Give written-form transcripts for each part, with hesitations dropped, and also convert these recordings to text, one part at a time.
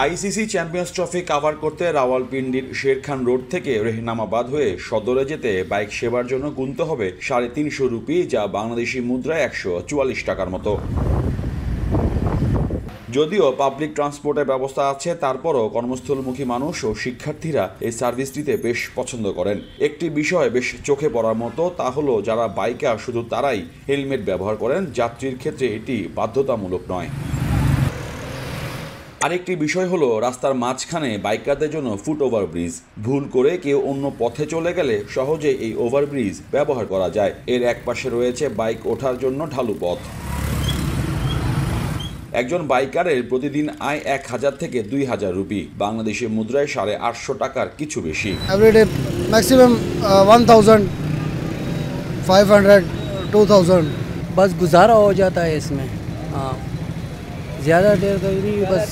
ICC champions trophy cover করতে রাওয়ালপিন্ডির Shere Khan road থেকে রেহনামাবাদ হয়ে সদরে যেতে বাইক সেবার জন্য গুনতে হবে 350 রুপি, যা বাংলাদেশি মুদ্রায় 144 টাকার মতো। যদিও পাবলিক ট্রান্সপোর্টের ব্যবস্থা আছে, তারপরও কর্মস্থলমুখী মানুষ ও শিক্ষার্থীরা এই সার্ভিসটিতে বেশ পছন্দ করেন। একটি বিষয় বেশ চোখে পড়ার মতো, তা হলো যারা বাইকার শুধু তারাই হেলমেট ব্যবহার করেন, যাত্রীর ক্ষেত্রে এটি বাধ্যতামূলক নয়। আরেকটি বিষয় হলো রাস্তার মাঝখানে বাইকারদের জন্য ফুট ওভারব্রিজ। ভুল করে কেউ অন্য পথে চলে গেলে সহজে এই ওভারব্রিজ ব্যবহার করা যায়। এর একপাশে রয়েছে বাইক ওঠার জন্য ঢালু পথ। একজন বাইকারের প্রতিদিন আয় 1000 থেকে 2000 রুপি, বাংলাদেশি মুদ্রায় 850 টাকার কিছু বেশি। এভরিডে ম্যাক্সিমাম 1500 2000 बस गुजारा हो जाता है इसमें। हाँ, ज़्यादा देर का नहीं, बस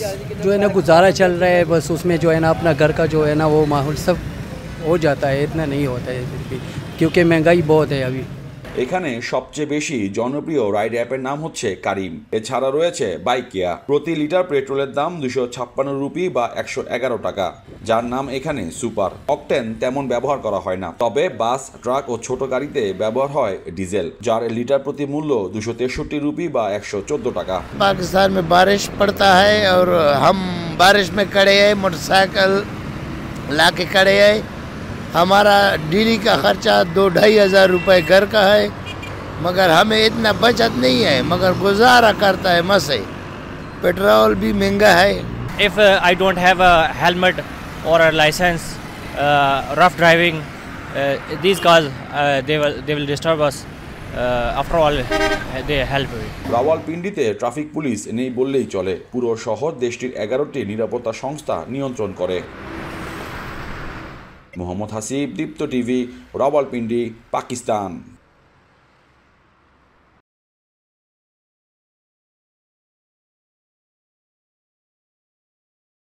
जो है ना गुजारा चल रहा है, बस उसमें जो है ना अपना घर का जो है ना वो माहौल सब हो जाता है, इतना नहीं होता है फिर भी, क्योंकि महंगाई बहुत है अभी। এখানে সবচেয়ে বেশি জনপ্রিয় রাইড অ্যাপের নাম হচ্ছে কারিম। এছাড়া রয়েছে বাইকিয়া। প্রতি লিটার পেট্রোলের দাম 256 রুপি বা 111 টাকা, যার নাম এখানে সুপার। অকটেন তেমন ব্যবহার করা হয় না, তবে বাস, ট্রাক ও ছোট গাড়িতে ব্যবহার হয় ডিজেল, যার লিটার প্রতি মূল্য 263 রুপি বা 114 টাকা। पाकिस्तान में बारिश पड़ता है और हम बारिश में खड़े हैं, मोटरसाइकिल ला के खड़े हैं। हमारा डेली का खर्चा 2-2.5 हज़ार रुपये घर का है, मगर हमें इतना बचत नहीं है, मगर गुजारा करता है मसे। पेट्रोल भी महंगा है। If I don't have a helmet or a license, rough driving, these cars they will disturb us. After all, they help me. রাওয়ালপিন্ডিতে ট্রাফিক পুলিশ নেই বললেই চলে। পুরো শহর দেশটির 11টি নিরাপত্তা সংস্থা নিয়ন্ত্রণ করে। মোহাম্মদ হাসিব, দীপ্ত টিভি, রাওয়ালপিন্ডি, পাকিস্তান।